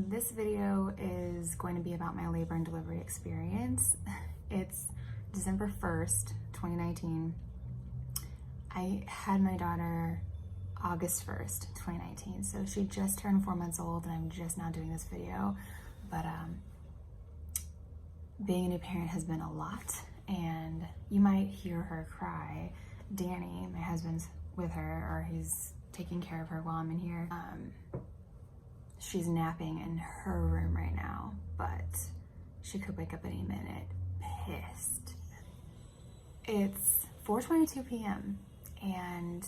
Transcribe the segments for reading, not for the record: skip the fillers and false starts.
This video is going to be about my labor and delivery experience. It's December 1st, 2019. I had my daughter August 1st, 2019. So she just turned 4 months old and I'm just now doing this video. But being a new parent has been a lot, and you might hear her cry. Danny, my husband's with her, or he's taking care of her while I'm in here. She's napping in her room right now, but she could wake up any minute, pissed. It's 4:22 p.m. and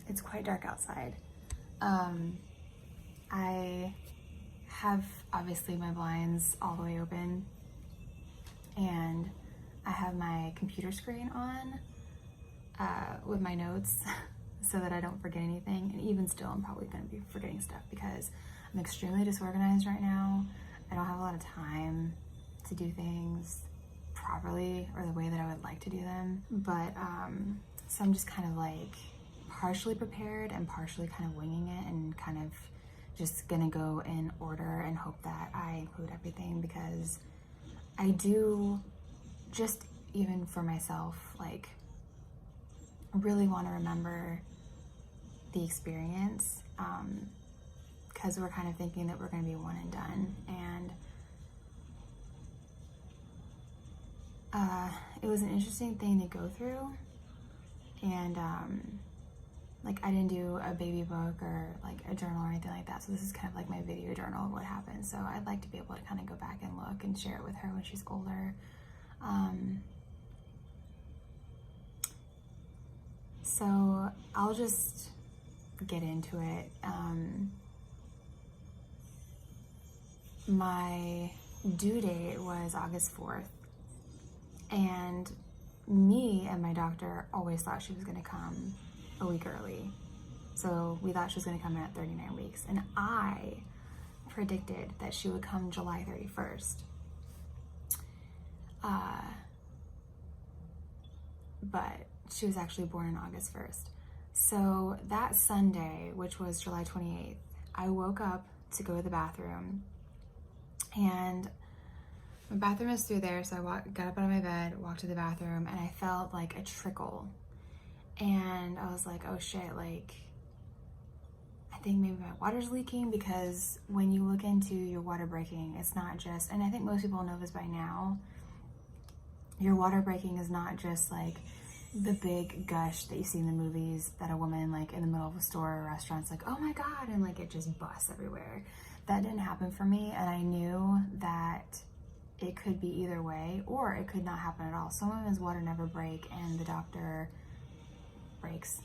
it's quite dark outside. I have obviously my blinds all the way open, and I have my computer screen on with my notes so that I don't forget anything. And even still, I'm probably going to be forgetting stuff because I'm extremely disorganized right now. I don't have a lot of time to do things properly or the way that I would like to do them. But so I'm just kind of like partially prepared and partially kind of winging it, and kind of just gonna go in order and hope that I include everything, because I do, just even for myself, like really want to remember the experience, because we're kind of thinking that we're going to be one and done. And it was an interesting thing to go through, and like I didn't do a baby book or like a journal or anything like that, so this is kind of like my video journal of what happened. So I'd like to be able to kind of go back and look and share it with her when she's older. So I'll just get into it. My due date was August 4th, and me and my doctor always thought she was going to come a week early. So we thought she was going to come in at 39 weeks, and I predicted that she would come July 31st. But she was actually born on August 1st. So that Sunday, which was July 28th, I woke up to go to the bathroom, and my bathroom is through there. So I got up out of my bed, walked to the bathroom, and I felt like a trickle. And I was like, oh shit, like, I think maybe my water's leaking, because when you look into your water breaking, it's not just, and I think most people know this by now, your water breaking is not just like the big gush that you see in the movies, that a woman like in the middle of a store or restaurant's like, oh my God, and like it just busts everywhere. That didn't happen for me, and I knew that it could be either way, or it could not happen at all. Some women's water never break, and the doctor breaks,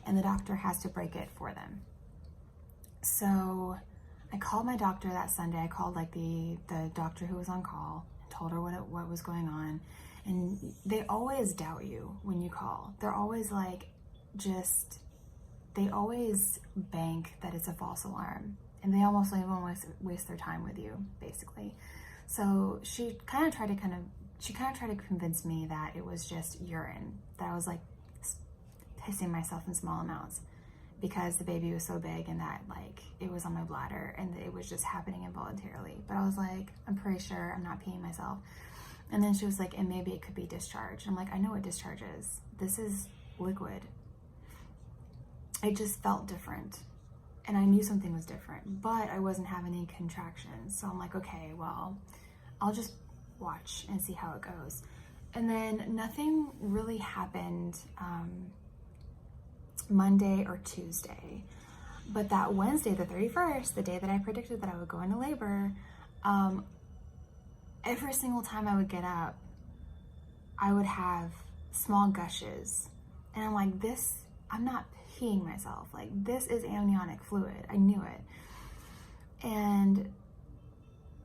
and the doctor has to break it for them. So I called my doctor that Sunday. I called like the doctor who was on call and told her what was going on. And they always doubt you when you call. They're always like, they always bank that it's a false alarm, and they almost don't even waste their time with you, basically. So she kind of tried to convince me that it was just urine, that I was like pissing myself in small amounts because the baby was so big, and that like it was on my bladder and it was just happening involuntarily. But I was like, I'm pretty sure I'm not peeing myself. And then she was like, and maybe it could be discharge. I'm like, I know what discharge is. This is liquid. It just felt different, and I knew something was different, but I wasn't having any contractions. So I'm like, okay, well, I'll just watch and see how it goes. And then nothing really happened Monday or Tuesday. But that Wednesday, the 31st, the day that I predicted that I would go into labor, every single time I would get up, I would have small gushes. And I'm like, I'm not peeing myself. Like, this is amniotic fluid. I knew it. And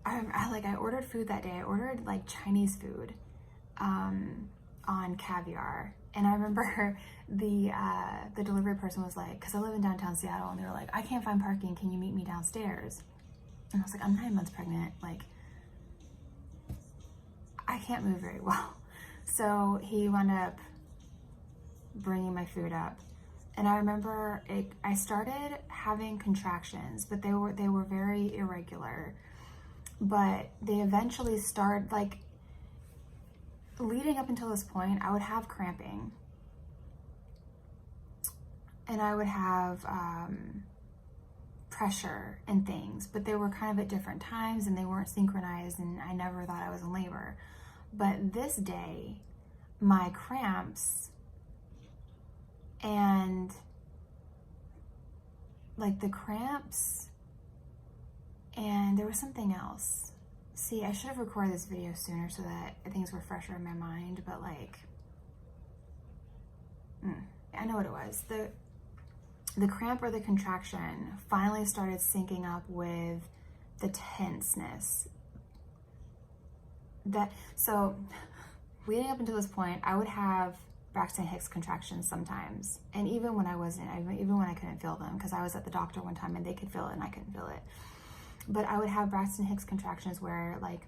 I ordered food that day. I ordered like Chinese food on Caviar. And I remember the delivery person was like, because I live in downtown Seattle, and they were like, I can't find parking. Can you meet me downstairs? And I was like, I'm 9 months pregnant. Like, I can't move very well. So he wound up bringing my food up. And I remember I started having contractions, but they were very irregular. But they eventually started, like, leading up until this point, I would have cramping. And I would have pressure and things, but they were kind of at different times and they weren't synchronized, and I never thought I was in labor. But this day, my cramps and like the cramps, and there was something else. See, I should have recorded this video sooner so that things were fresher in my mind, but like, I know what it was. The cramp or the contraction finally started syncing up with the tenseness. So leading up until this point, I would have Braxton Hicks contractions sometimes. And even when I wasn't, even when I couldn't feel them, because I was at the doctor one time and they could feel it and I couldn't feel it. But I would have Braxton Hicks contractions where like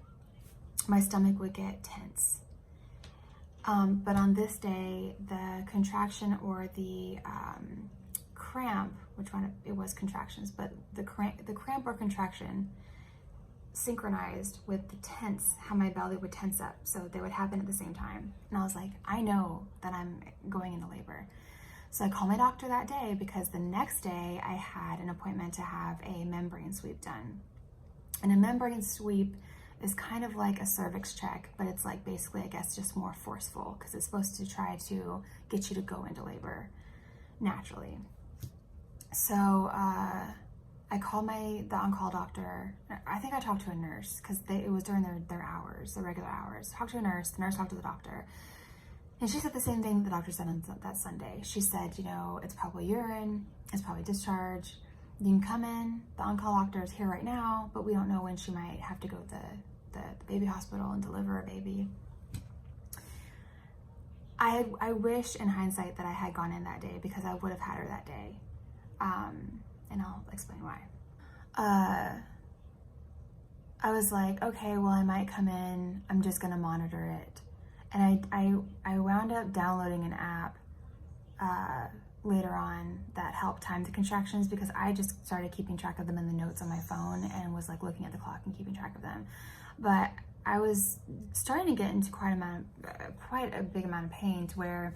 my stomach would get tense. But on this day, the contraction or the cramp, which one it was contractions, but the cramp or contraction synchronized with the tense, how my belly would tense up. So they would happen at the same time. And I was like, I know that I'm going into labor. So I called my doctor that day because the next day I had an appointment to have a membrane sweep done. And a membrane sweep is kind of like a cervix check, but it's like basically, I guess, just more forceful because it's supposed to try to get you to go into labor naturally. So I called the on-call doctor. I think I talked to a nurse because it was during their hours, the regular hours. Talked to a nurse, the nurse talked to the doctor. And she said the same thing the doctor said on that Sunday. She said, you know, it's probably urine, it's probably discharge. You can come in, the on-call doctor is here right now, but we don't know when she might have to go to the baby hospital and deliver a baby. I wish in hindsight that I had gone in that day because I would have had her that day. And I'll explain why. I was like, okay, well, I might come in. I'm just gonna monitor it. And I wound up downloading an app later on that helped time the contractions because I just started keeping track of them in the notes on my phone and was like looking at the clock and keeping track of them. But I was starting to get into quite a big amount of pain to where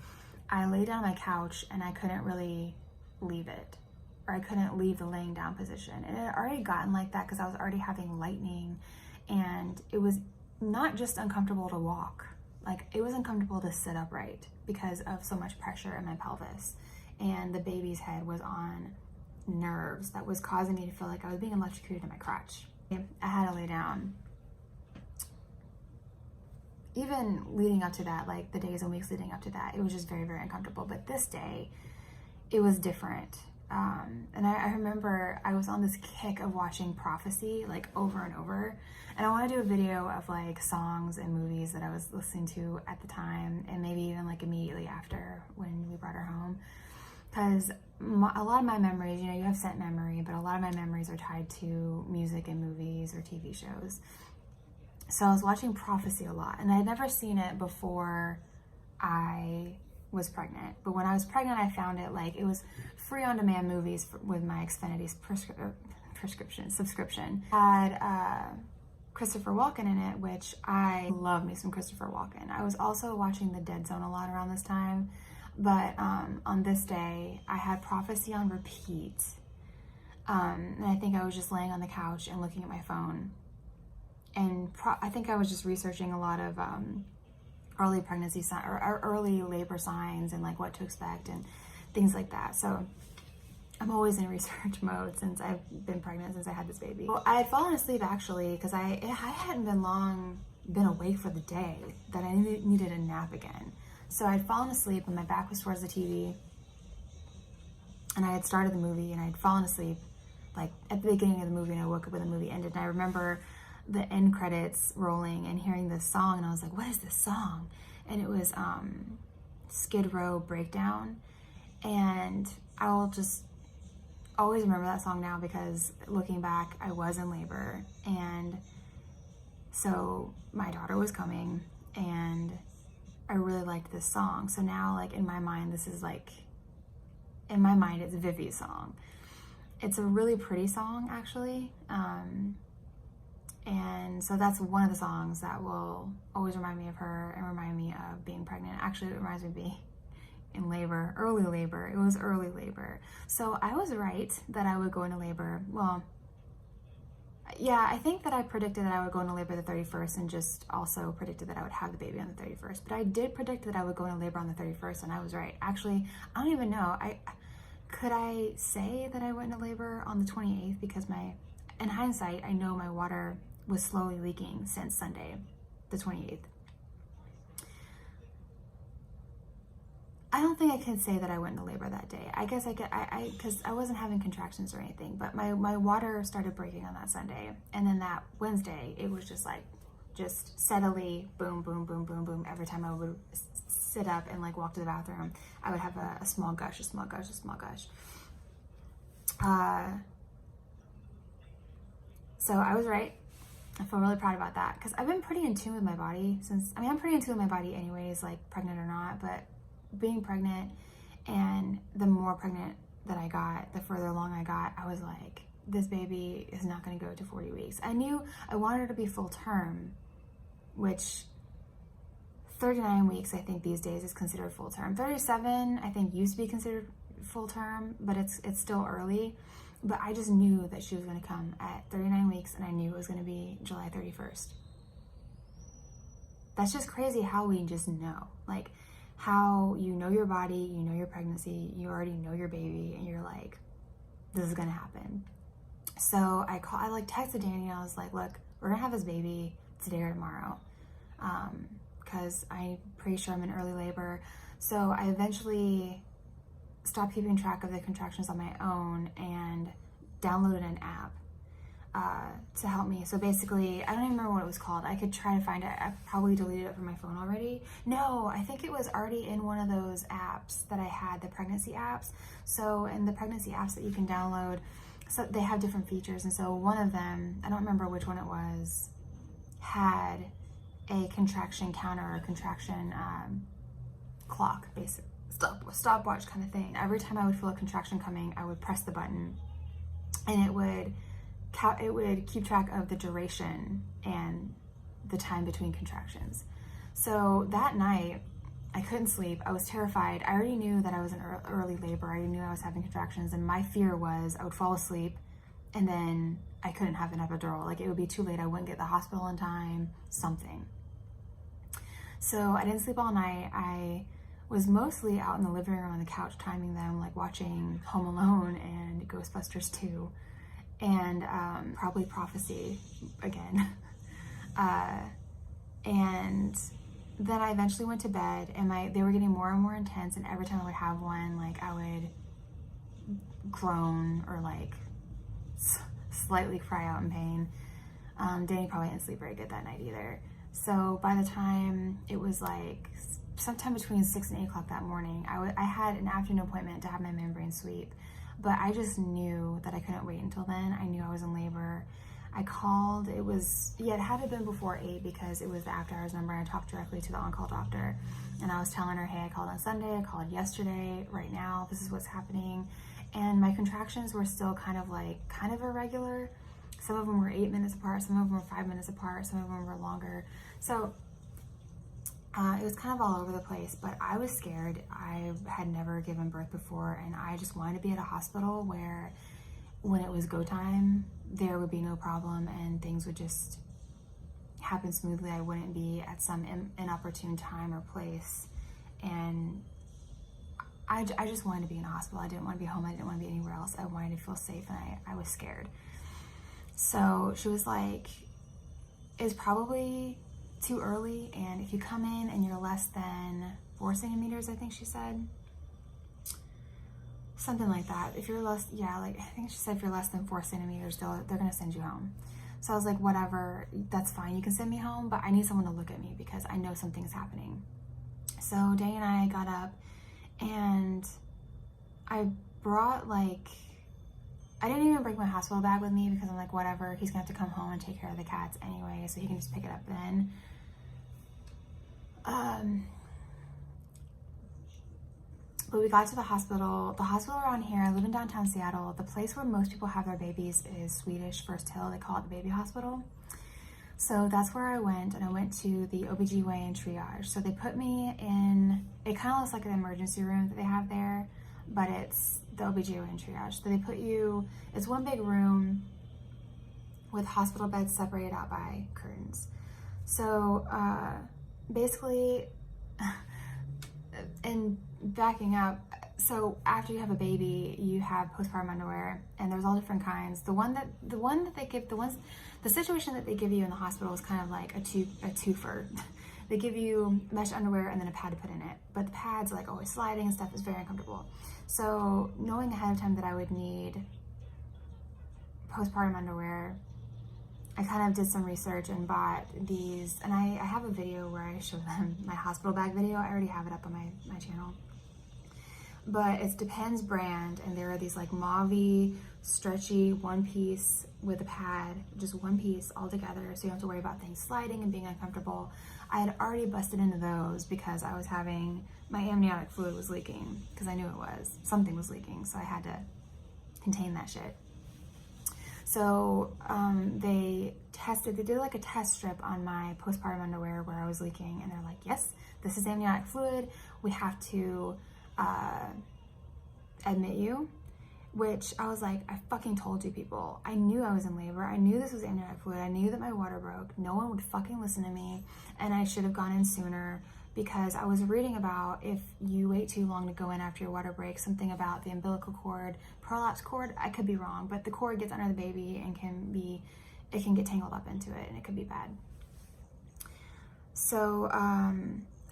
I lay down on my couch and I couldn't really leave it. Or I couldn't leave the laying down position. And it had already gotten like that because I was already having lightning, and it was not just uncomfortable to walk, like it was uncomfortable to sit upright because of so much pressure in my pelvis. And the baby's head was on nerves that was causing me to feel like I was being electrocuted in my crotch. I had to lay down. Even leading up to that, like the days and weeks leading up to that, it was just very, very uncomfortable. But this day, it was different. And I remember I was on this kick of watching Prophecy like over and over, and I want to do a video of like songs and movies that I was listening to at the time, and maybe even like immediately after when we brought her home, because a lot of my memories, you know, you have scent memory, but a lot of my memories are tied to music and movies or TV shows. So I was watching Prophecy a lot, and I had never seen it before I was pregnant. But when I was pregnant, I found it like it was free on-demand movies with my Xfinity's subscription. Had Christopher Walken in it, which I love me some Christopher Walken. I was also watching The Dead Zone a lot around this time, but on this day, I had Prophecy on repeat. And I think I was just laying on the couch and looking at my phone. And I think I was just researching a lot of early pregnancy or early labor signs and like what to expect and things like that. So I'm always in research mode since I've been pregnant since I had this baby. Well, I had fallen asleep actually because I hadn't been awake for the day that I needed a nap again. So I'd fallen asleep and my back was towards the TV, and I had started the movie and I'd fallen asleep like at the beginning of the movie, and I woke up when the movie ended. And I remember the end credits rolling and hearing this song, and I was like, what is this song? And it was Skid Row Breakdown. And I will just always remember that song now because looking back, I was in labor, and so my daughter was coming, and I really liked this song. So now, like, in my mind, this is like, in my mind, it's Vivi's song. It's a really pretty song, actually. And so that's one of the songs that will always remind me of her and remind me of being pregnant. Actually, it reminds me of being in labor, early labor. It was early labor. So I was right that I would go into labor. Well, yeah, I think that I predicted that I would go into labor the 31st and just also predicted that I would have the baby on the 31st. But I did predict that I would go into labor on the 31st, and I was right. Actually, I don't even know. Could I say that I went into labor on the 28th? Because in hindsight, I know my water was slowly leaking since Sunday, the 28th. I don't think I could say that I went into labor that day. I guess I could, because I wasn't having contractions or anything, but my water started breaking on that Sunday. And then that Wednesday, it was just like, just steadily, boom, boom, boom, boom, boom. Every time I would sit up and like walk to the bathroom, I would have a small gush, a small gush, a small gush. So I was right. I feel really proud about that because I've been pretty in tune with my body I'm pretty in tune with my body anyways, like pregnant or not, but being pregnant and the more pregnant that I got, the further along I got, I was like, this baby is not going to go to 40 weeks. I knew I wanted her to be full term, which 39 weeks I think these days is considered full term. 37 I think used to be considered full term, but it's still early. But I just knew that she was going to come at 39 weeks, and I knew it was going to be July 31st. That's just crazy how we just know. Like, how you know your body, you know your pregnancy, you already know your baby, and you're like, this is going to happen. So I texted Danny, and I was like, look, we're going to have this baby today or tomorrow, because I'm pretty sure I'm in early labor. So I eventually stopped keeping track of the contractions on my own and downloaded an app to help me. So basically, I don't even remember what it was called. I could try to find it. I probably deleted it from my phone already. No, I think it was already in one of those apps that I had, the pregnancy apps. So in the pregnancy apps that you can download, so they have different features. And so one of them, I don't remember which one it was, had a contraction counter or contraction clock, basically. Stopwatch kind of thing. Every time I would feel a contraction coming, I would press the button, and it would keep track of the duration and the time between contractions. So that night, I couldn't sleep. I was terrified. I already knew that I was in early labor. I already knew I was having contractions, and my fear was I would fall asleep, and then I couldn't have an epidural. Like, it would be too late. I wouldn't get to the hospital in time. Something. So I didn't sleep all night. I was mostly out in the living room on the couch timing them, like watching Home Alone and Ghostbusters 2, and probably Prophecy again. And then I eventually went to bed, and they were getting more and more intense, and every time I would have one, like, I would groan or like slightly cry out in pain. Danny probably didn't sleep very good that night either. So by the time it was like sometime between 6 and 8 o'clock that morning, I had an afternoon appointment to have my membrane sweep, but I just knew that I couldn't wait until then. I knew I was in labor. I called. It had to have been before 8 because it was the after hours number. I talked directly to the on-call doctor, and I was telling her, hey, I called on Sunday, I called yesterday, right now, this is what's happening. And my contractions were still kind of irregular. Some of them were 8 minutes apart, some of them were 5 minutes apart, some of them were longer. So it was kind of all over the place, but I was scared. I had never given birth before, and I just wanted to be at a hospital where when it was go time, there would be no problem and things would just happen smoothly. I wouldn't be at some inopportune time or place. And I just wanted to be in a hospital. I didn't want to be home. I didn't want to be anywhere else. I wanted to feel safe, and I was scared. So she was like, it's probably too early, and if you come in and you're less than 4 centimeters, I think she said, something like that. If you're less, I think she said if you're less than 4 centimeters, they're gonna send you home. So I was like, whatever, that's fine. You can send me home, but I need someone to look at me because I know something's happening. So Danny and I got up, and I brought I didn't even bring my hospital bag with me because I'm like, whatever, he's gonna have to come home and take care of the cats anyway, so he can just pick it up then. But we got to the hospital. The hospital around here, I live in downtown Seattle. The place where most people have their babies is Swedish First Hill. They call it the baby hospital. So that's where I went, and I went to the OBGYN triage. So they put me in, it kind of looks like an emergency room that they have there, but it's the OBGYN triage. So they put you, it's one big room with hospital beds separated out by curtains. So basically, and backing up, so after you have a baby, you have postpartum underwear, and there's all different kinds. The situation that they give you in the hospital is kind of like a twofer. They give you mesh underwear and then a pad to put in it, but the pads are like always sliding and stuff, is very uncomfortable. So knowing ahead of time that I would need postpartum underwear, I kind of did some research and bought these, and I have a video where I show them my hospital bag video. I already have it up on my channel. But it's Depends brand, and there are these like mauve-y, stretchy one piece with a pad, just one piece all together, so you don't have to worry about things sliding and being uncomfortable. I had already busted into those because I was having, my amniotic fluid was leaking, because I knew it was, something was leaking, so I had to contain that shit. So they did like a test strip on my postpartum underwear where I was leaking, and they're like, yes, this is amniotic fluid, we have to admit you, which I was like, I fucking told you people. I knew I was in labor. I knew this was amniotic fluid. I knew that my water broke. No one would fucking listen to me, and I should have gone in sooner, because I was reading about if you wait too long to go in after your water breaks, something about the umbilical cord, prolapse cord, I could be wrong, but the cord gets under the baby and it can get tangled up into it, and it could be bad. So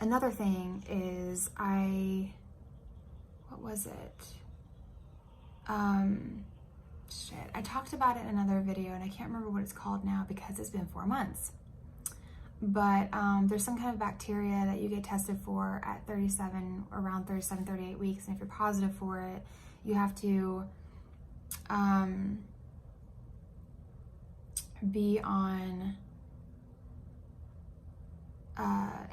another thing is what was it? Shit. I talked about it in another video, and I can't remember what it's called now because it's been 4 months. But there's some kind of bacteria that you get tested for at around 37, 38 weeks. And if you're positive for it, you have to be on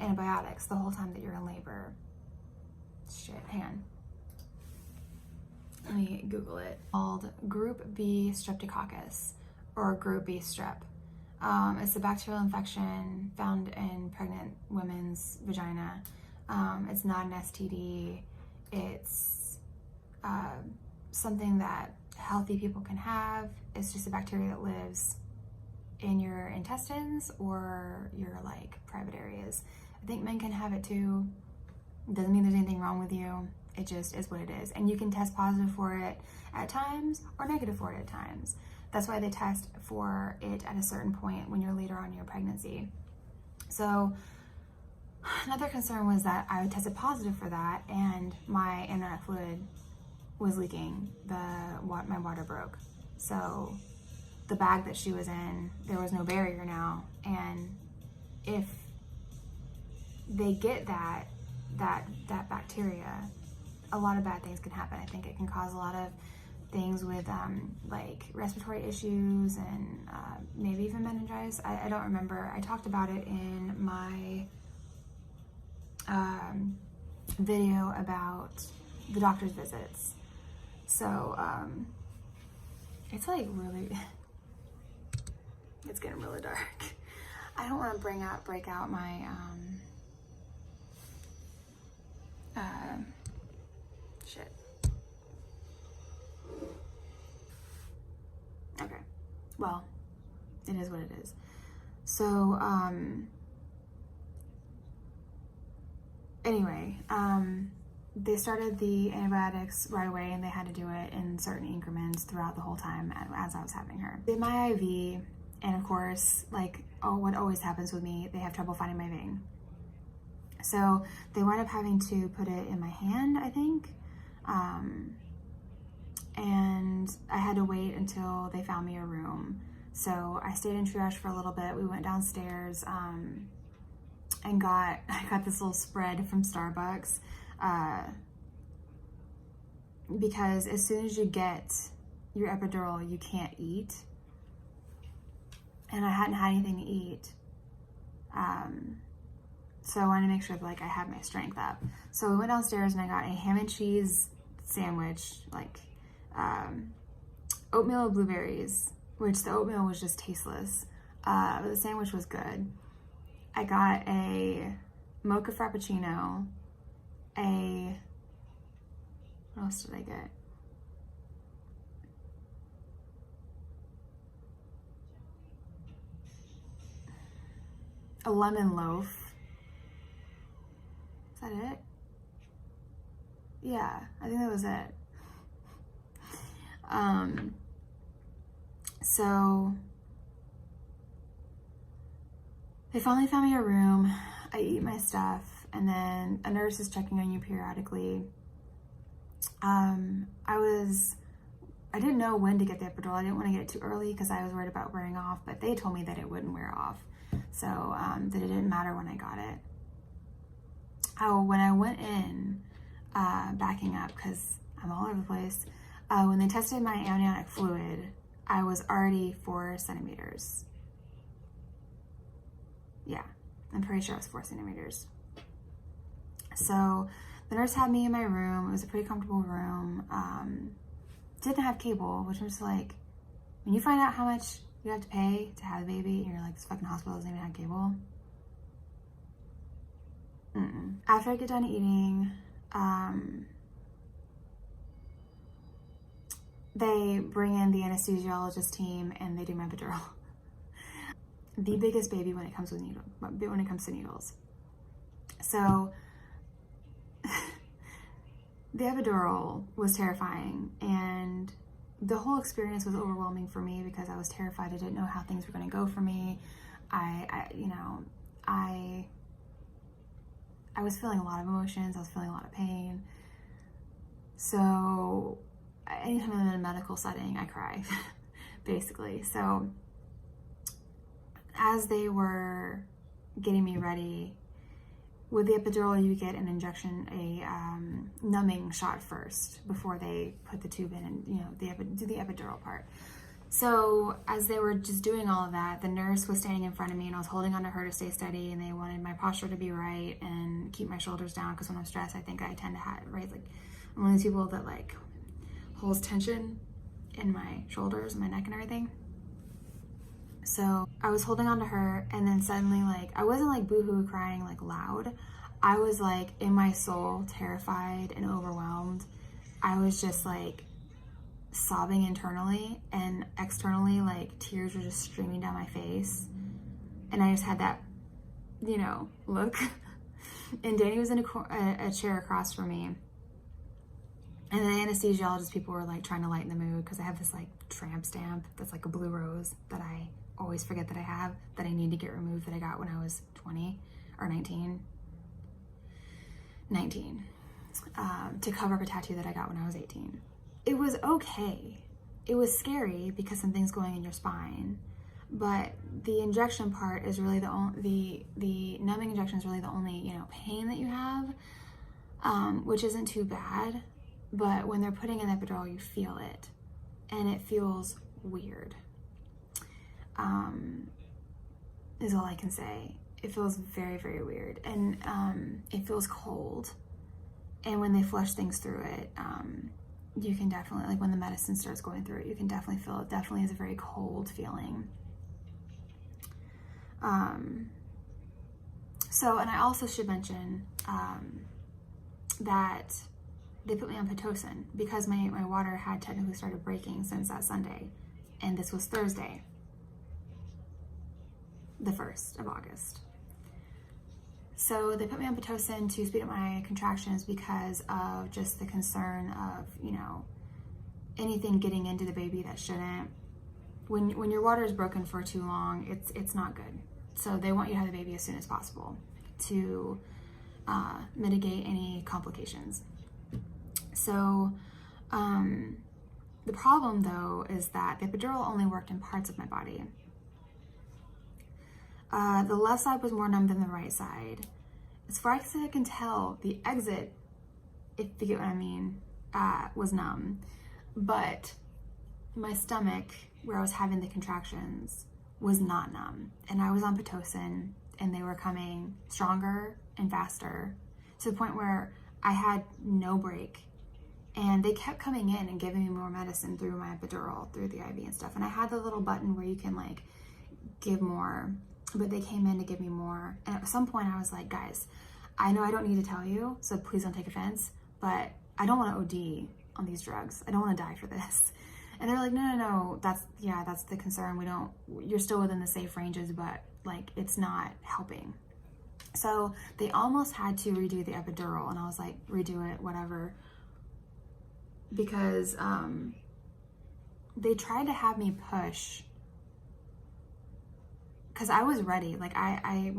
antibiotics the whole time that you're in labor. Shit, hang on. Let me Google it. Called Group B streptococcus, or Group B strep. It's a bacterial infection found in pregnant women's vagina. It's not an STD. It's something that healthy people can have. It's just a bacteria that lives in your intestines or your like private areas. I think men can have it too. It doesn't mean there's anything wrong with you. It just is what it is. And you can test positive for it at times or negative for it at times. That's why they test for it at a certain point when you're later on in your pregnancy. So another concern was that I tested positive for that, and my amniotic fluid was leaking. My water broke. So the bag that she was in, there was no barrier now. And if they get that bacteria, a lot of bad things can happen. I think it can cause a lot of things with like respiratory issues and maybe even meningitis. I don't remember. I talked about it in my video about the doctor's visits. So it's like really, it's getting really dark. I don't want to break out my shit. Okay, well, it is what it is. So, anyway, they started the antibiotics right away, and they had to do it in certain increments throughout the whole time as I was having her. Did my IV, and of course, like what always happens with me, they have trouble finding my vein. So they wound up having to put it in my hand, I think. And I had to wait until they found me a room. So I stayed in triage for a little bit. We went downstairs and I got this little spread from Starbucks because as soon as you get your epidural, you can't eat. And I hadn't had anything to eat So I wanted to make sure that like I had my strength up. So we went downstairs and I got a ham and cheese sandwich, like oatmeal with blueberries, which the oatmeal was just tasteless. But the sandwich was good. I got a mocha frappuccino, what else did I get? A lemon loaf. Is that it? Yeah, I think that was it. So they finally found me a room. I eat my stuff, and then a nurse is checking on you periodically. I didn't know when to get the epidural. I didn't want to get it too early because I was worried about wearing off, but they told me that it wouldn't wear off. So that it didn't matter when I got it. Oh, when I went in, backing up because I'm all over the place, when they tested my amniotic fluid, I was already 4 centimeters. Yeah, I'm pretty sure I was 4 centimeters. So the nurse had me in my room. It was a pretty comfortable room. Didn't have cable, which was like, when you find out how much you have to pay to have a baby, and you're like, this fucking hospital doesn't even have cable. After I get done eating, they bring in the anesthesiologist team and they do my epidural. The biggest baby when it comes to needles. So the epidural was terrifying, and the whole experience was overwhelming for me because I was terrified. I didn't know how things were going to go for me. I was feeling a lot of emotions. I was feeling a lot of pain. So anytime I'm in a medical setting, I cry, basically. So as they were getting me ready, with the epidural, you get an injection, a numbing shot first before they put the tube in and, do the epidural part. So as they were just doing all of that, the nurse was standing in front of me and I was holding onto her to stay steady, and they wanted my posture to be right and keep my shoulders down because when I'm stressed, I think I tend to have, right? Like, I'm one of these people that like holds tension in my shoulders, my neck and everything. So I was holding on to her, and then suddenly, like, I wasn't like boohoo crying like loud. I was like in my soul, terrified and overwhelmed. I was just like sobbing internally, and externally, like tears were just streaming down my face. And I just had that, look. And Danny was in a chair across from me. And the anesthesiologist people were like trying to lighten the mood because I have this like tramp stamp that's like a blue rose that I always forget that I have, that I need to get removed, that I got when I was 20 or 19, to cover up a tattoo that I got when I was 18. It was okay. It was scary because something's going in your spine, but the injection part is really the numbing injection is really the only, pain that you have, which isn't too bad. But when they're putting in the epidural, you feel it, and it feels weird, is all I can say. It feels very, very weird, and it feels cold. And when they flush things through it, you can definitely, like when the medicine starts going through it, you can definitely feel it. Definitely is a very cold feeling. So, and I also should mention that they put me on Pitocin because my water had technically started breaking since that Sunday, and this was Thursday, the 1st of August. So they put me on Pitocin to speed up my contractions because of just the concern of, anything getting into the baby that shouldn't. When your water is broken for too long, it's not good. So they want you to have the baby as soon as possible to mitigate any complications. So the problem though is that the epidural only worked in parts of my body. The left side was more numb than the right side. As far as I can tell, the exit, if you get what I mean, was numb. But my stomach, where I was having the contractions, was not numb. And I was on Pitocin, and they were coming stronger and faster to the point where I had no break. And they kept coming in and giving me more medicine through my epidural, through the IV and stuff. And I had the little button where you can like give more, but they came in to give me more. And at some point I was like, guys, I know I don't need to tell you, so please don't take offense, but I don't want to OD on these drugs. I don't want to die for this. And they're like, no, that's the concern. You're still within the safe ranges, but like, it's not helping. So they almost had to redo the epidural, and I was like, redo it, whatever. Because they tried to have me push, because I was ready. Like I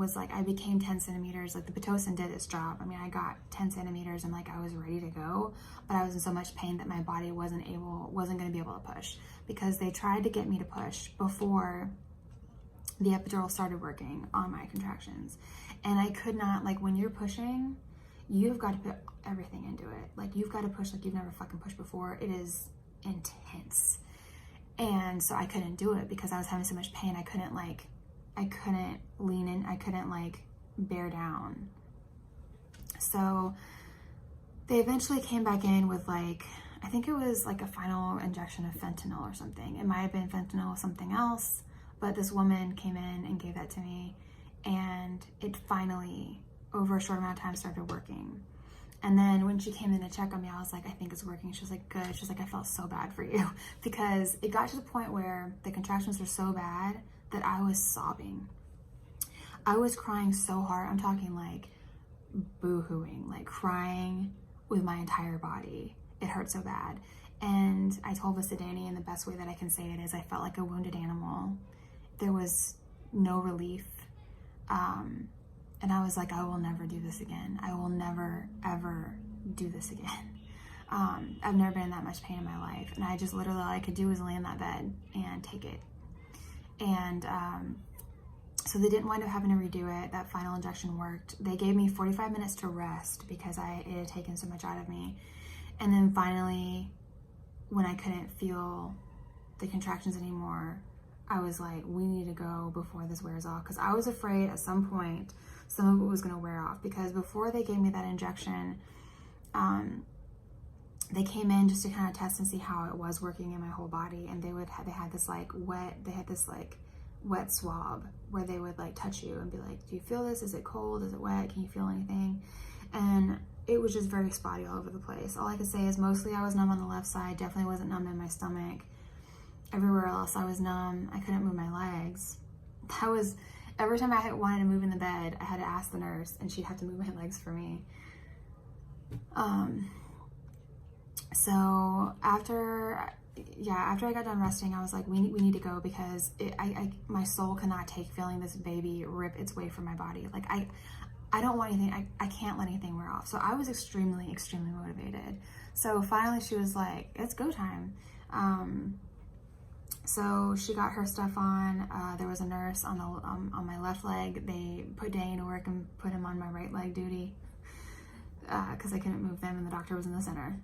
became 10 centimeters. Like the Pitocin did its job. I mean, I got 10 centimeters and like I was ready to go, but I was in so much pain that my body wasn't going to be able to push, because they tried to get me to push before the epidural started working on my contractions. And I could not, like when you're pushing, you've got to put everything into it. Like you've got to push like you've never fucking pushed before. It is intense. And so I couldn't do it because I was having so much pain. I couldn't lean in. I couldn't like bear down. So they eventually came back in with like, I think it was like a final injection of fentanyl or something. It might have been fentanyl or something else, but this woman came in and gave that to me, and it finally, over a short amount of time, started working. And then when she came in to check on me, I was like, I think it's working. She was like, good. She was like, I felt so bad for you, because it got to the point where the contractions were so bad that I was sobbing. I was crying so hard. I'm talking like boo-hooing, like crying with my entire body. It hurt so bad. And I told this to Danny, and the best way that I can say it is I felt like a wounded animal. There was no relief. And I was like, I will never do this again. I will never, ever do this again. I've never been in that much pain in my life. And I just literally, all I could do was lay in that bed and take it. And so they didn't wind up having to redo it. That final injection worked. They gave me 45 minutes to rest because it had taken so much out of me. And then finally, when I couldn't feel the contractions anymore, I was like, we need to go before this wears off. Because I was afraid at some point some of it was going to wear off. Because before they gave me that injection, they came in just to kind of test and see how it was working in my whole body. And they had this wet swab where they would like touch you and be like, do you feel this? Is it cold? Is it wet? Can you feel anything? And it was just very spotty all over the place. All I could say is mostly I was numb on the left side. Definitely wasn't numb in my stomach. Everywhere else I was numb. I couldn't move my legs. Every time I wanted to move in the bed, I had to ask the nurse, and she'd have to move my legs for me. So after I got done resting, I was like, we need to go, because my soul cannot take feeling this baby rip its way from my body. Like I don't want anything. I can't let anything wear off. So I was extremely, extremely motivated. So finally she was like, it's go time. So she got her stuff on. There was a nurse on my left leg. They put Danny to work and put him on my right leg duty because I couldn't move them, and the doctor was in the center.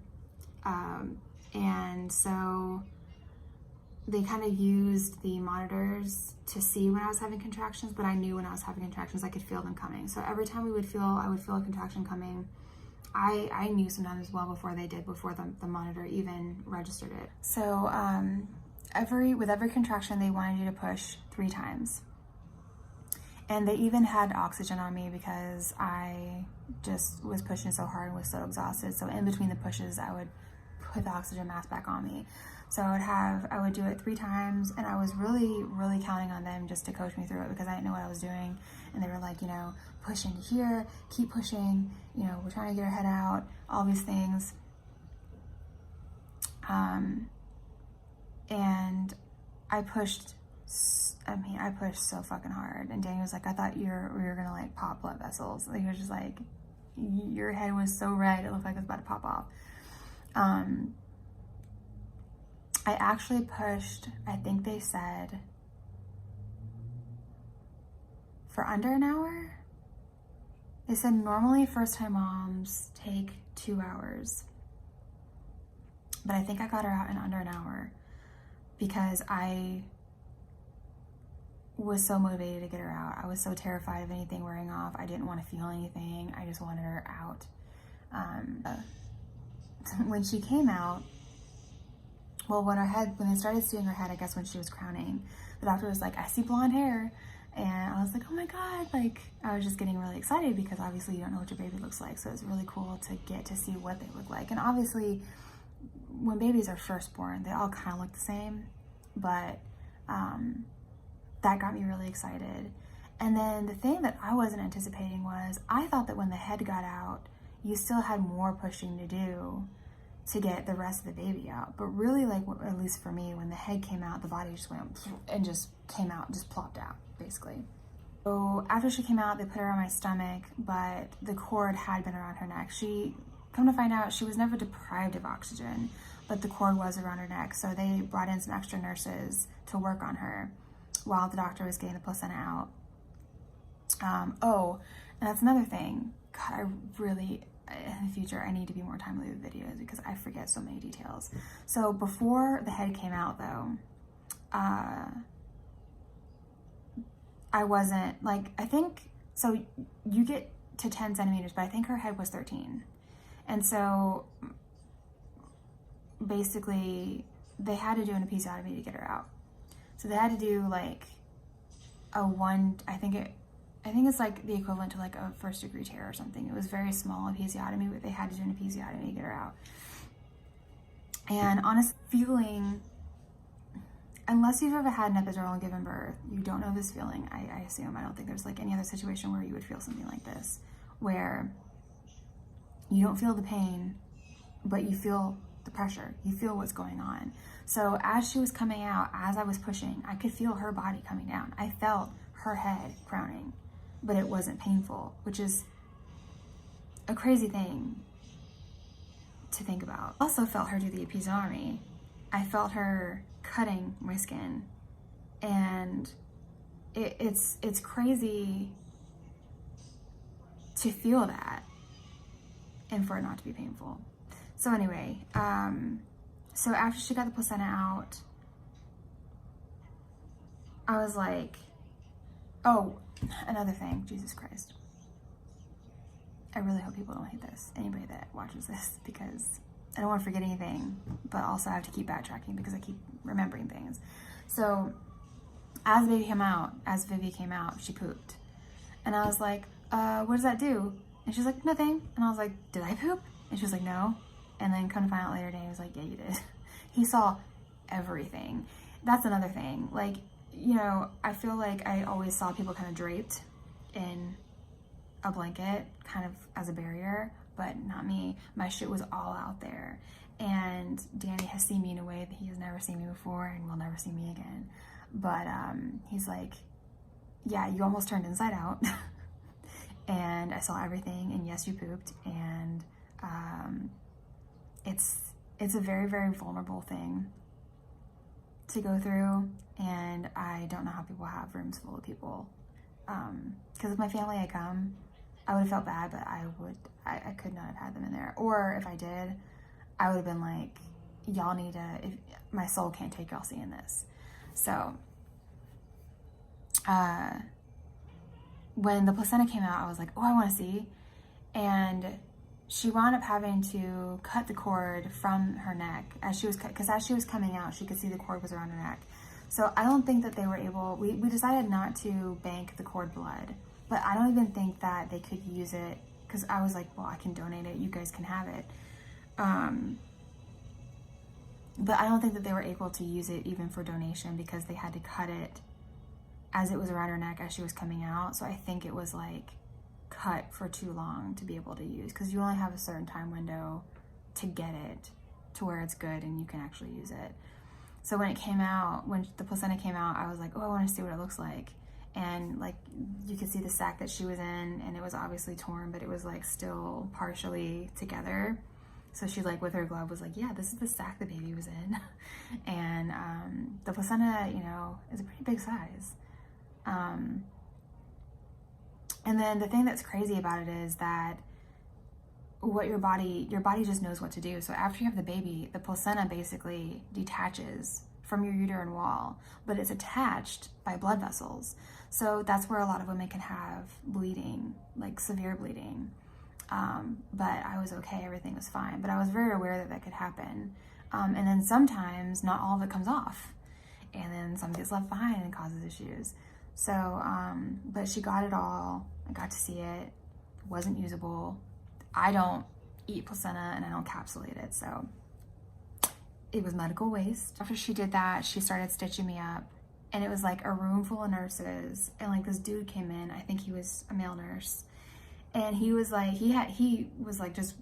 And so they kind of used the monitors to see when I was having contractions, but I knew when I was having contractions, I could feel them coming. So every time I would feel a contraction coming, I knew sometimes well before the monitor even registered it. So with every contraction, they wanted you to push 3 times. And they even had oxygen on me because I just was pushing so hard and was so exhausted. So in between the pushes, I would put the oxygen mask back on me. So I would do it 3 times, and I was really, really counting on them just to coach me through it, because I didn't know what I was doing. And they were like, push into here, keep pushing, we're trying to get our head out, all these things. And I pushed so fucking hard. And Danny was like, I thought we were gonna like pop blood vessels. Like, he was just like, your head was so red, it looked like it was about to pop off. I actually pushed, I think they said, for under an hour. They said normally first-time moms take 2 hours. But I think I got her out in under an hour, because I was so motivated to get her out. I was so terrified of anything wearing off. I didn't want to feel anything. I just wanted her out. When she came out, well, when they started seeing her head, I guess when she was crowning, the doctor was like, I see blonde hair. And I was like, oh my God, like, I was just getting really excited because obviously you don't know what your baby looks like. So it's really cool to get to see what they look like. And obviously, when babies are first born, they all kind of look the same. But that got me really excited. And then the thing that I wasn't anticipating was I thought that when the head got out, you still had more pushing to do to get the rest of the baby out. But really, like, at least for me, when the head came out, the body just went and just came out, just plopped out, basically. So after she came out, they put her on my stomach, but the cord had been around her neck. Come to find out, she was never deprived of oxygen, but the cord was around her neck. So they brought in some extra nurses to work on her while the doctor was getting the placenta out. Oh, and that's another thing. God, I really, in the future, I need to be more timely with videos because I forget so many details. So before the head came out, though, I wasn't, like, I think, so you get to 10 centimeters, but I think her head was 13. And so basically they had to do an episiotomy to get her out. So they had to do like I think it's like the equivalent to like a 1st degree tear or something. It was very small episiotomy, but they had to do an episiotomy to get her out. And honest feeling, unless you've ever had an epidural and given birth, you don't know this feeling, I assume. I don't think there's like any other situation where you would feel something like this, where you don't feel the pain, but you feel the pressure. You feel what's going on. So as she was coming out, as I was pushing, I could feel her body coming down. I felt her head crowning, but it wasn't painful, which is a crazy thing to think about. I also felt her do the episiotomy. I felt her cutting my skin, and it's crazy to feel that and for it not to be painful. So anyway, so after she got the placenta out, I was like, oh, another thing, Jesus Christ. I really hope people don't hate this, anybody that watches this, because I don't want to forget anything, but also I have to keep backtracking because I keep remembering things. So as Vivi came out, she pooped. And I was like, what does that do? And she's like, nothing. And I was like, did I poop? And she was like, no. And then come to find out later today, he was like, yeah, you did. He saw everything. That's another thing. Like, you know, I feel like I always saw people kind of draped in a blanket, kind of as a barrier, but not me. My shit was all out there. And Danny has seen me in a way that he has never seen me before and will never see me again. But he's like, yeah, you almost turned inside out. And I saw everything, and yes, you pooped. And it's a very, very vulnerable thing to go through, and I don't know how people have rooms full of people. Because with my family, I would have felt bad, but I could not have had them in there. Or if I did, I would have been like, y'all need to, my soul can't take y'all seeing this. So, when the placenta came out, I was like, oh, I want to see. And she wound up having to cut the cord from her neck because as she was coming out, she could see the cord was around her neck. So I don't think that they were able, we decided not to bank the cord blood, but I don't even think that they could use it, because I was like, well, I can donate it, you guys can have it. But I don't think that they were able to use it even for donation, because they had to cut it as it was around her neck as she was coming out. So I think it was like cut for too long to be able to use, because you only have a certain time window to get it to where it's good and you can actually use it. So when the placenta came out, I was like, oh, I want to see what it looks like. And like, you could see the sac that she was in, and it was obviously torn, but it was like still partially together. So she, like, with her glove was like, yeah, this is the sac the baby was in. And the placenta, you know, is a pretty big size. And then the thing that's crazy about it is that what your body just knows what to do. So after you have the baby, the placenta basically detaches from your uterine wall, but it's attached by blood vessels. So that's where a lot of women can have bleeding, like severe bleeding. But I was okay, everything was fine. But I was very aware that that could happen. And then sometimes not all of it comes off. And then some gets left behind and causes issues. So, but she got it all. I got to see it. It wasn't usable. I don't eat placenta and I don't capsulate it. So it was medical waste. After she did that, she started stitching me up. And it was like a room full of nurses. And like this dude came in. I think he was a male nurse. And he was like, he was like just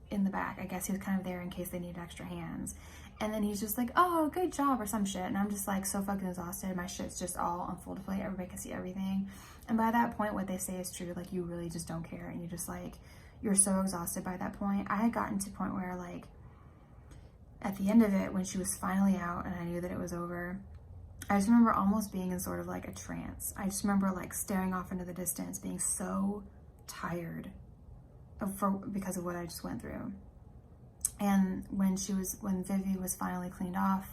in the back. I guess he was kind of there in case they needed extra hands. And then he's just like, oh, good job or some shit. And I'm just like so fucking exhausted. My shit's just all on full display. Everybody can see everything. And by that point, what they say is true. Like, you really just don't care. And you just like, you're so exhausted by that point. I had gotten to a point where like, at the end of it, when she was finally out and I knew that it was over, I just remember almost being in sort of like a trance. I just remember like staring off into the distance, being so tired because of what I just went through. And when Vivi was finally cleaned off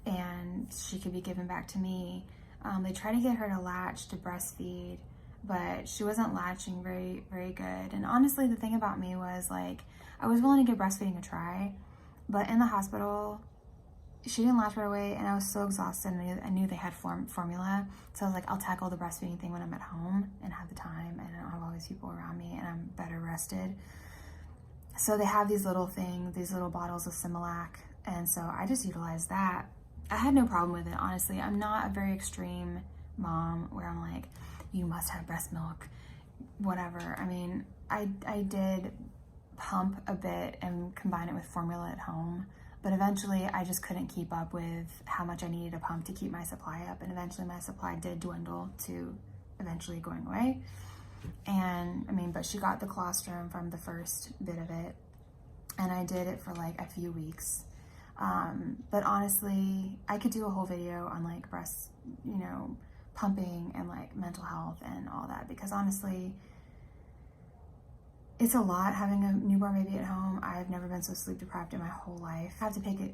and she could be given back to me, they tried to get her to latch to breastfeed, but she wasn't latching very, very good. And honestly, the thing about me was like, I was willing to give breastfeeding a try, but in the hospital, she didn't latch right away, and I was so exhausted, and I knew they had formula, so I was like, I'll tackle the breastfeeding thing when I'm at home and have the time, and I don't have all these people around me, and I'm better rested. So they have these little things, these little bottles of Similac, and so I just utilized that. I had no problem with it, honestly. I'm not a very extreme mom where I'm like, you must have breast milk, whatever. I mean, I did pump a bit and combine it with formula at home, but eventually I just couldn't keep up with how much I needed to pump to keep my supply up, and eventually my supply did dwindle to eventually going away. And I mean, but she got the colostrum from the first bit of it, and I did it for like a few weeks. But honestly, I could do a whole video on like breast, pumping and like mental health and all that, because honestly, it's a lot having a newborn baby at home. I've never been so sleep deprived in my whole life.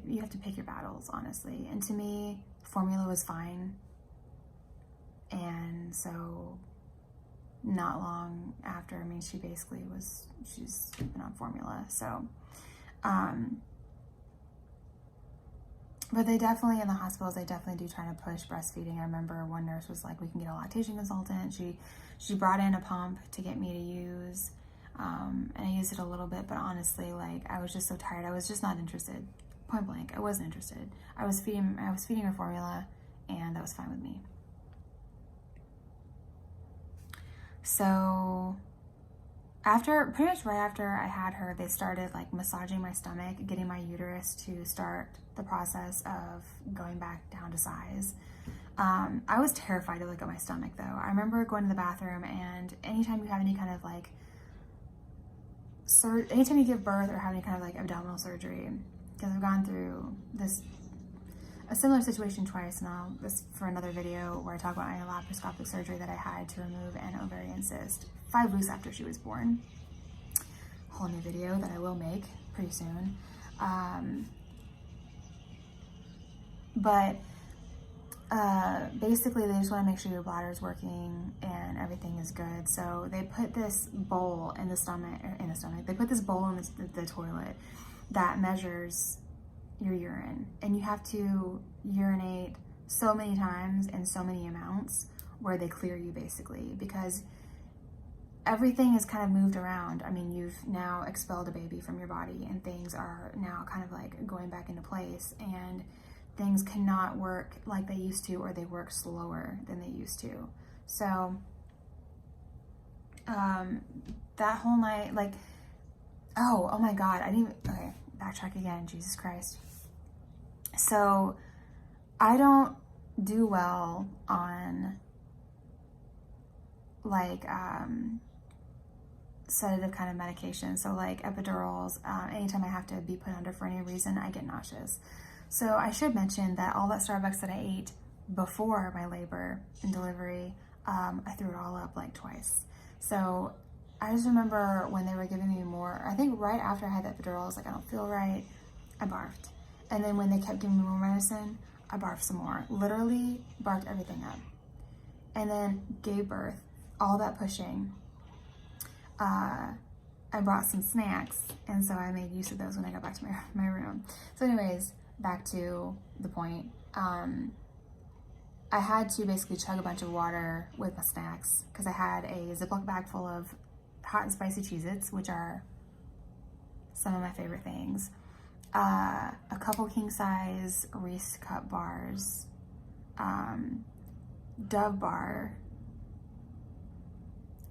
You have to pick your battles, honestly. And to me, formula was fine. And so not long after, I mean, she's been on formula. So, but they definitely, in the hospitals, they definitely do try to push breastfeeding. I remember one nurse was like, we can get a lactation consultant. She brought in a pump to get me to use. And I used it a little bit, but honestly, like, I was just so tired. I was just not interested. Point blank, I wasn't interested. I was feeding her formula, and that was fine with me. So pretty much right after I had her, they started like massaging my stomach, getting my uterus to start the process of going back down to size. I was terrified to look at my stomach though. I remember going to the bathroom, and anytime you have any kind of like anytime you give birth or have any kind of like abdominal surgery, because I've gone through a similar situation twice, and this for another video where I talk about my laparoscopic surgery that I had to remove an ovarian cyst 5 weeks after she was born. Whole new video that I will make pretty soon. But basically they just want to make sure your bladder is working and everything is good. So they put this bowl in the stomach. They put this bowl in the toilet that measures your urine, and you have to urinate so many times in so many amounts where they clear you, basically, because everything is kind of moved around. I mean, you've now expelled a baby from your body, and things are now kind of like going back into place, and things cannot work like they used to, or they work slower than they used to. So that whole night, like, oh my God, okay, backtrack again, Jesus Christ. So I don't do well on like sedative kind of medication. So like epidurals, anytime I have to be put under for any reason, I get nauseous. So I should mention that all that Starbucks that I ate before my labor and delivery, I threw it all up like twice. So I just remember when they were giving me more, I think right after I had the epidural, I was like, I don't feel right. I barfed. And then when they kept giving me more medicine, I barfed some more. Literally barfed everything up. And then gave birth. All that pushing. I brought some snacks, and so I made use of those when I got back to my room. So anyways, back to the point. I had to basically chug a bunch of water with my snacks because I had a Ziploc bag full of hot and spicy Cheez-Its, which are some of my favorite things. A couple king-size Reese cup bars, Dove bar.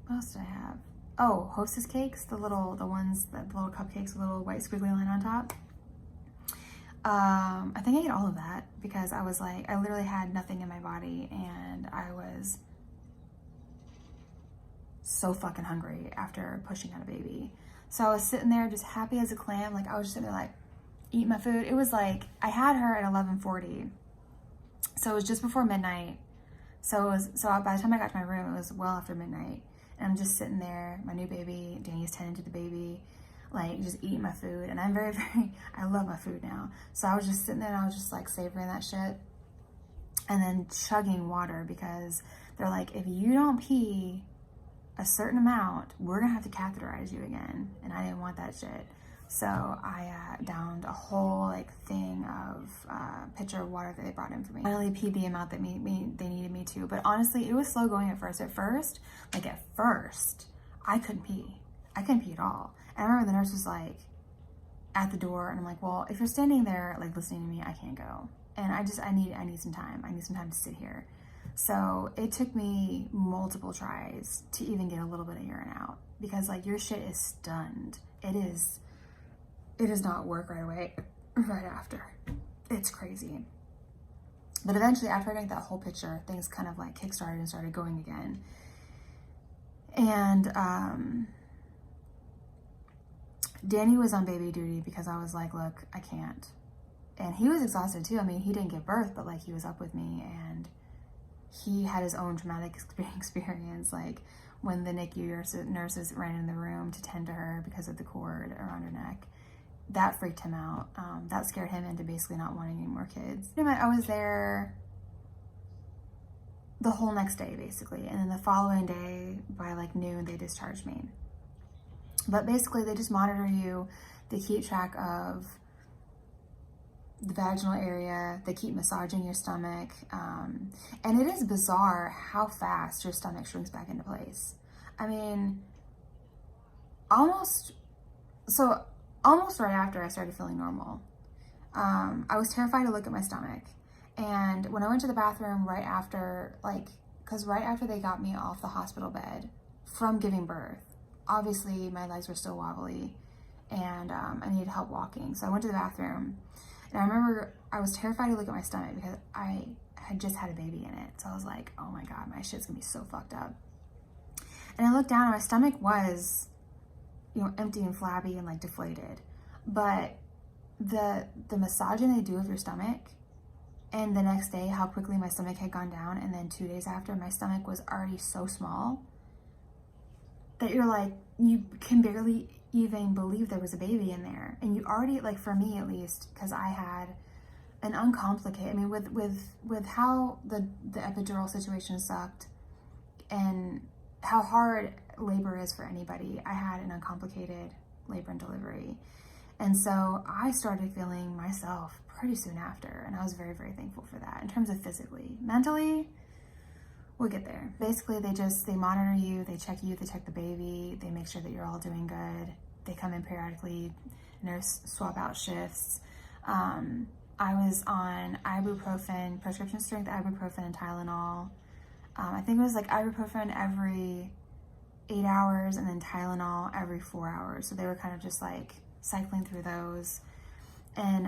What else did I have? Oh, Hostess cakes, the little cupcakes with a little white squiggly line on top. I think I ate all of that because I was like, I literally had nothing in my body and I was so fucking hungry after pushing out a baby. So I was sitting there just happy as a clam. Like I was just sitting there like eating my food. It was like, I had her at 11:40. So it was just before midnight. So by the time I got to my room, it was well after midnight. And I'm just sitting there, my new baby, Danny's tending to the baby, like just eating my food. And I'm very, I love my food now. So I was just sitting there and I was just like savoring that shit. And then chugging water because they're like, if you don't pee a certain amount, we're gonna have to catheterize you again. And I didn't want that shit. So I downed a whole like thing of pitcher of water that they brought in for me. I only peed the amount that they needed me to. But honestly, it was slow going at first. At first, I couldn't pee. I couldn't pee at all. And I remember the nurse was like at the door, and I'm like, well, if you're standing there like listening to me, I can't go. And I need some time. I need some time to sit here. So it took me multiple tries to even get a little bit of urine out because like your shit is stunned. It does not work right away, right after. It's crazy. But eventually, after I drank that whole pitcher, things kind of like kickstarted and started going again. And Danny was on baby duty because I was like, look, I can't. And he was exhausted too. I mean, he didn't give birth, but like he was up with me and he had his own traumatic experience. Like when the NICU nurses ran in the room to tend to her because of the cord around her neck. That freaked him out. That scared him into basically not wanting any more kids. I was there the whole next day, basically. And then the following day, by like noon, they discharged me. But basically, they just monitor you. They keep track of the vaginal area. They keep massaging your stomach. And it is bizarre how fast your stomach shrinks back into place. I mean, almost right after I started feeling normal. I was terrified to look at my stomach. And when I went to the bathroom right after, because right after they got me off the hospital bed from giving birth, obviously my legs were still wobbly and I needed help walking. So I went to the bathroom and I remember I was terrified to look at my stomach because I had just had a baby in it. So I was like, oh my God, my shit's gonna be so fucked up. And I looked down and my stomach was, empty and flabby and like deflated. But the massaging they do with your stomach, and the next day how quickly my stomach had gone down, and then 2 days after my stomach was already so small that you're like, you can barely even believe there was a baby in there. And you already, like for me at least, because I had an uncomplicated, I mean with how the epidural situation sucked and how hard labor is for anybody, I had an uncomplicated labor and delivery. And so I started feeling myself pretty soon after, and I was very, very thankful for that. In terms of physically, mentally, we'll get there. Basically, they monitor you, they check the baby, they make sure that you're all doing good. They come in periodically, nurse swap out shifts. I was on ibuprofen, prescription strength ibuprofen and Tylenol. I think it was like ibuprofen every 8 hours and then Tylenol every 4 hours. So they were kind of just like cycling through those. And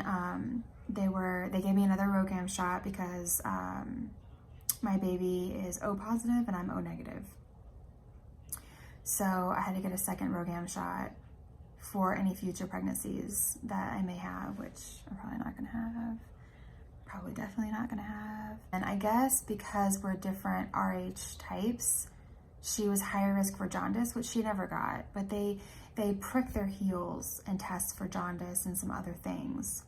they gave me another RhoGAM shot because my baby is O positive and I'm O negative. So I had to get a second RhoGAM shot for any future pregnancies that I may have, which I'm probably not gonna have. Probably definitely not gonna have. And I guess because we're different RH types, she was higher risk for jaundice, which she never got, but they prick their heels and test for jaundice and some other things.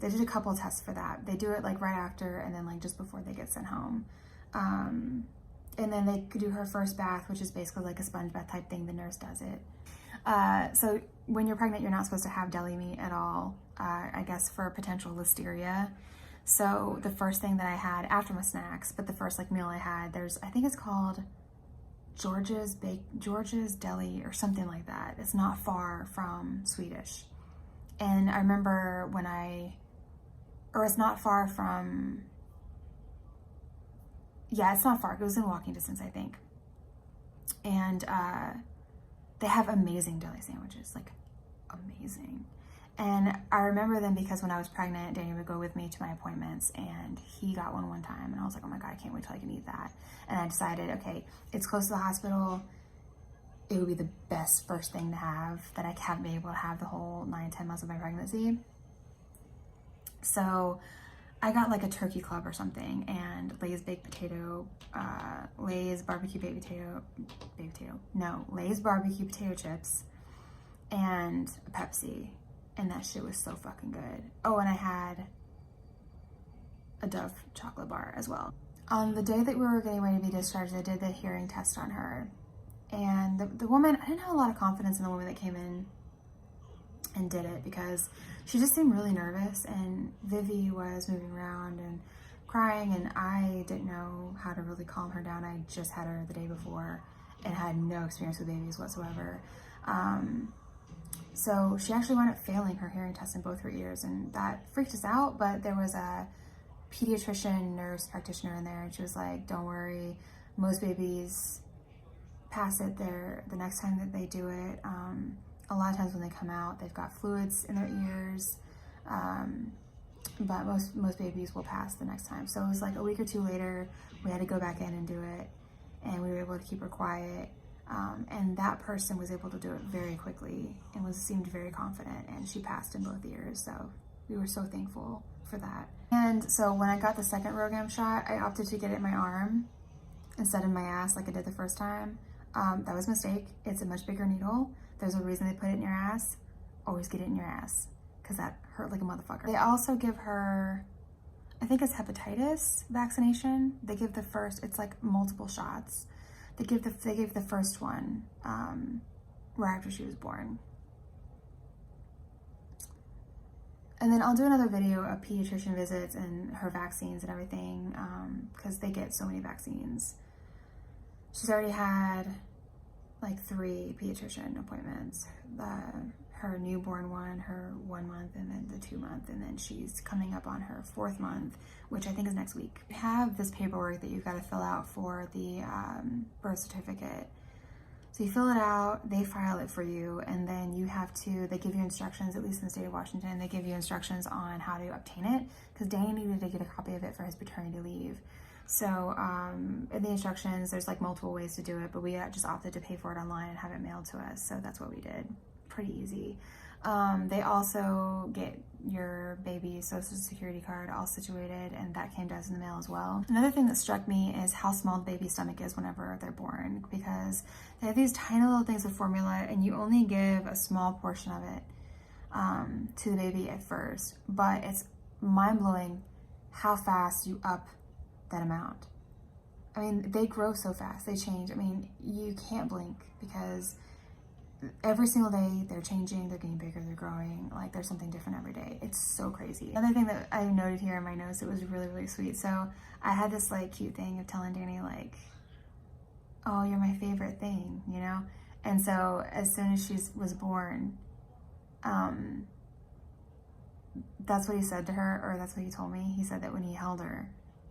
They did a couple of tests for that. They do it like right after and then like just before they get sent home. And then they could do her first bath, which is basically like a sponge bath type thing. The nurse does it. So when you're pregnant, you're not supposed to have deli meat at all, I guess for potential listeria. So the first thing that I had after my snacks, but the first like meal I had, I think it's called George's Deli or something like that. It's not far from Swedish. And I remember it's not far from, yeah, it's not far. It was in walking distance, I think. And they have amazing deli sandwiches, like amazing. And I remember them because when I was pregnant, Danny would go with me to my appointments, and he got one time, and I was like, oh my God, I can't wait till I can eat that. And I decided, okay, it's close to the hospital. It would be the best first thing to have that I haven't been able to have the whole 9-10 months of my pregnancy. So I got like a turkey club or something, and Lay's Lay's barbecue chips, and a Pepsi. And that shit was so fucking good. Oh, and I had a Dove chocolate bar as well. On the day that we were getting ready to be discharged, I did the hearing test on her. And the woman, I didn't have a lot of confidence in the woman that came in and did it because she just seemed really nervous, and Vivi was moving around and crying, and I didn't know how to really calm her down. I just had her the day before and had no experience with babies whatsoever. So she actually wound up failing her hearing test in both her ears, and that freaked us out, but there was a pediatrician nurse practitioner in there, and she was like, don't worry, most babies pass it the next time that they do it. A lot of times when they come out, they've got fluids in their ears, but most babies will pass the next time. So it was like a week or two later, we had to go back in and do it, and we were able to keep her quiet. And that person was able to do it very quickly and seemed very confident, and she passed in both ears. So we were so thankful for that. And so when I got the second RhoGAM shot, I opted to get it in my arm instead of my ass like I did the first time. That was a mistake. It's a much bigger needle. There's a reason they put it in your ass. Always get it in your ass because that hurt like a motherfucker. They also give her, I think it's hepatitis vaccination. They give it's like multiple shots. They gave the first one right after she was born. And then I'll do another video of pediatrician visits and her vaccines and everything because they get so many vaccines. She's already had like 3 pediatrician appointments. Her newborn one, her 1 month, and then the 2 month, and then she's coming up on her 4th month, which I think is next week. You have this paperwork that you've got to fill out for the birth certificate. So you fill it out, they file it for you, and then they give you instructions, at least in the state of Washington, they give you instructions on how to obtain it, because Danny needed to get a copy of it for his paternity leave. So in the instructions, there's like multiple ways to do it, but we just opted to pay for it online and have it mailed to us. So that's what we did. Pretty easy. They also get your baby's social security card all situated, and that came to us in the mail as well. Another thing that struck me is how small the baby's stomach is whenever they're born, because they have these tiny little things of formula, and you only give a small portion of it to the baby at first, but it's mind-blowing how fast you up that amount. I mean, they grow so fast, they change. I mean, you can't blink because every single day they're changing, they're getting bigger, they're growing, like there's something different every day. It's so crazy. Another thing that I noted here in my notes, it was really, really sweet. So I had this like cute thing of telling Danny like, oh, you're my favorite thing, you know? And so as soon as she was born, that's what he said to her, or that's what he told me. He said that when he held her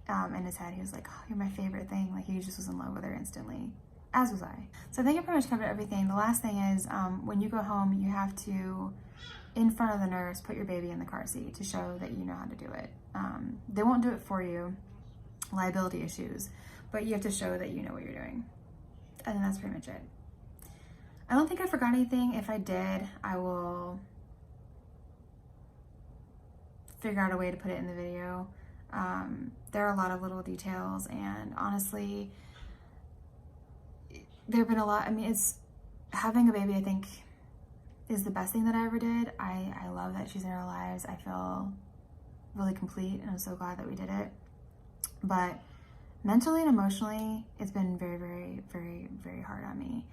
in his head, he was like, oh, you're my favorite thing. Like he just was in love with her instantly. As was I. So I think I pretty much covered everything. The last thing is when you go home, you have to, in front of the nurse, put your baby in the car seat to show that you know how to do it. They won't do it for you, liability issues, but you have to show that you know what you're doing. And then that's pretty much it. I don't think I forgot anything. If I did, I will figure out a way to put it in the video. There are a lot of little details, and honestly, there have been a lot. I mean, it's having a baby, I think is the best thing that I ever did. I love that she's in our lives. I feel really complete, and I'm so glad that we did it. But mentally and emotionally, it's been very, very, very, very hard on me.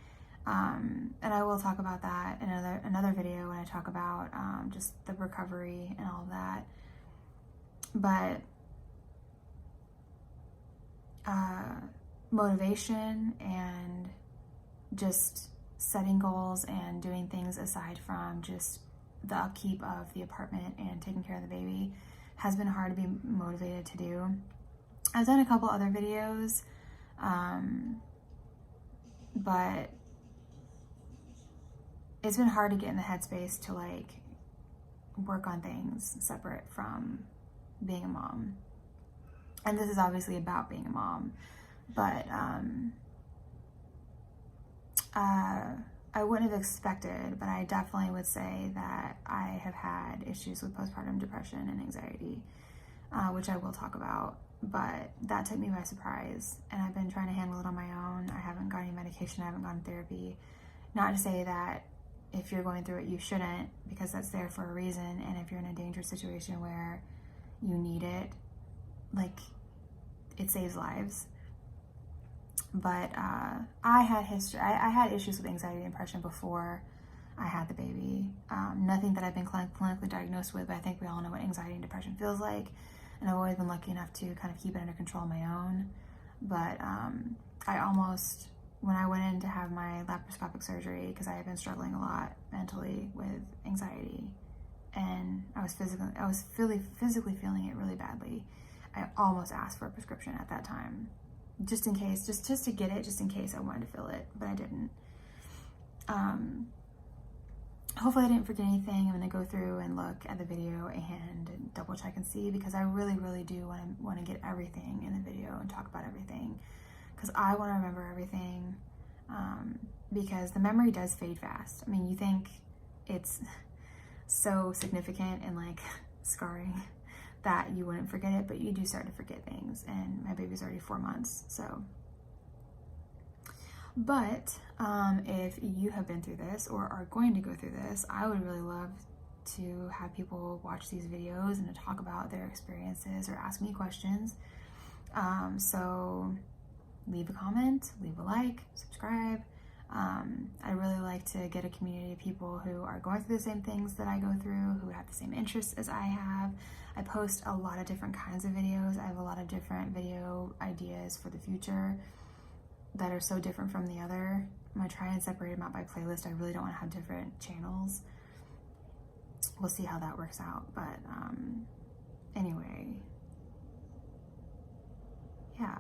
And I will talk about that in another video when I talk about just the recovery and all of that. But motivation and just setting goals and doing things aside from just the upkeep of the apartment and taking care of the baby has been hard to be motivated to do. I've done a couple other videos, but it's been hard to get in the headspace to like work on things separate from being a mom. And this is obviously about being a mom, but I wouldn't have expected, but I definitely would say that I have had issues with postpartum depression and anxiety, which I will talk about, but that took me by surprise, and I've been trying to handle it on my own. I haven't got any medication, I haven't gone to therapy. Not to say that if you're going through it, you shouldn't, because that's there for a reason, and if you're in a dangerous situation where you need it, like, it saves lives. But I had issues with anxiety and depression before I had the baby. Nothing that I've been clinically diagnosed with, but I think we all know what anxiety and depression feels like. And I've always been lucky enough to kind of keep it under control on my own. But I almost, when I went in to have my laparoscopic surgery, because I had been struggling a lot mentally with anxiety, and I was physically feeling it really badly, I almost asked for a prescription at that time, just in case, just to get it, just in case I wanted to feel it, but I didn't. Hopefully I didn't forget anything. I'm going to go through and look at the video and double check and see, because I really, really do want to get everything in the video and talk about everything, because I want to remember everything, because the memory does fade fast. I mean, you think it's so significant and like scarring that you wouldn't forget it, but you do start to forget things, and my baby's already 4 months, so. But if you have been through this or are going to go through this, I would really love to have people watch these videos and to talk about their experiences or ask me questions. So leave a comment, leave a like, subscribe. I really like to get a community of people who are going through the same things that I go through, who have the same interests as I have. I post a lot of different kinds of videos. I have a lot of different video ideas for the future that are so different from the other. I'm gonna try and separate them out by playlist. I really don't want to have different channels. We'll see how that works out, but anyway, yeah.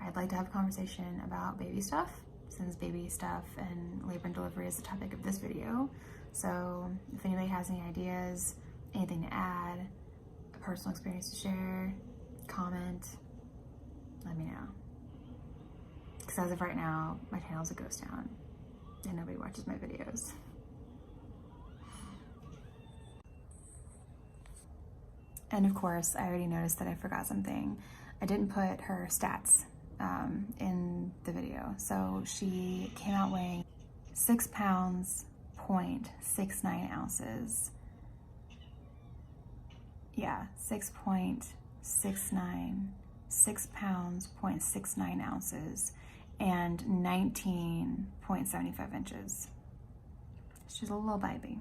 I'd like to have a conversation about baby stuff, since baby stuff and labor and delivery is the topic of this video. So if anybody has any ideas, anything to add, a personal experience to share, comment, let me know. Because as of right now, my channel's a ghost town and nobody watches my videos. And of course, I already noticed that I forgot something. I didn't put her stats in the video. So she came out weighing 6 pounds, 0.69 ounces. Yeah, 6.69, 6 pounds, 0.69 ounces, and 19.75 inches. She's a little baby.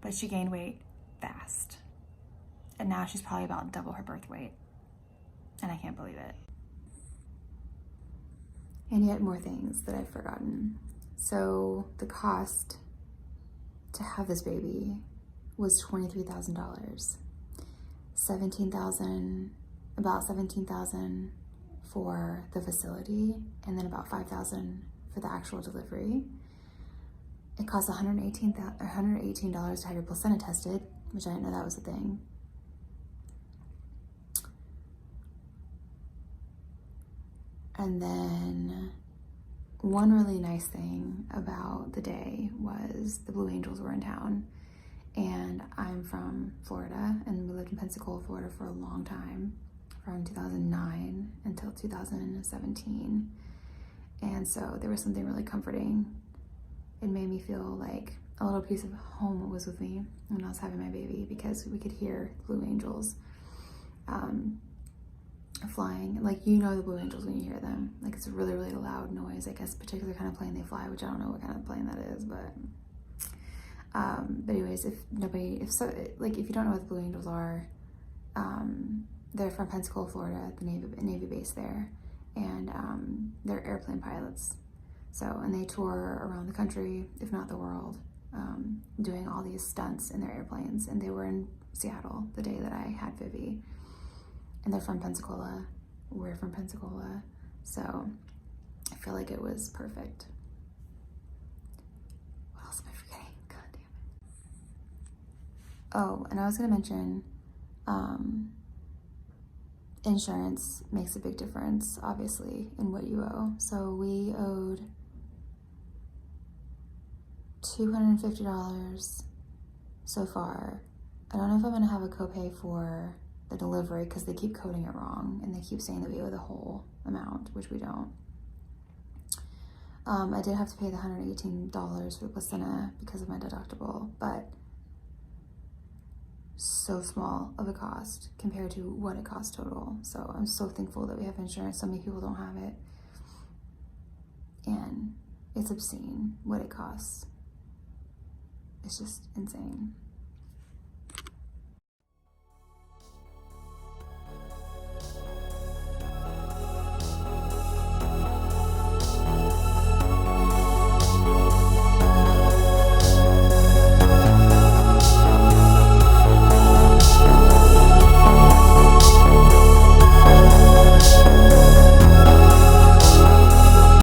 But she gained weight fast. And now she's probably about double her birth weight. And I can't believe it. And yet more things that I've forgotten. So the cost to have this baby was $23,000. About $17,000 for the facility, and then about $5,000 for the actual delivery. It costs $118 to have your placenta tested, which I didn't know that was a thing. And then one really nice thing about the day was the Blue Angels were in town. And I'm from Florida, and we lived in Pensacola, Florida for a long time, from 2009 until 2017. And so there was something really comforting it made me feel like a little piece of home was with me when I was having my baby, because we could hear Blue Angels flying. Like, you know the Blue Angels when you hear them. Like, it's a really, really loud noise. I guess particular kind of plane they fly, which I don't know what kind of plane that is, but anyways, if you don't know what the Blue Angels are, they're from Pensacola, Florida, the Navy base there, and they're airplane pilots. So, and they tour around the country, if not the world, doing all these stunts in their airplanes. And they were in Seattle the day that I had Vivi, and they're from Pensacola. We're from Pensacola, so I feel like it was perfect. What else am I forgetting? God damn it. Oh, and I was gonna mention, insurance makes a big difference, obviously, in what you owe. So we owed $250 so far. I don't know if I'm gonna have a copay for the delivery, because they keep coding it wrong and they keep saying that we owe the whole amount, which we don't. I did have to pay the $118 for the placenta because of my deductible, but so small of a cost compared to what it costs total. So I'm so thankful that we have insurance. So many people don't have it, and it's obscene what it costs. It's just insane.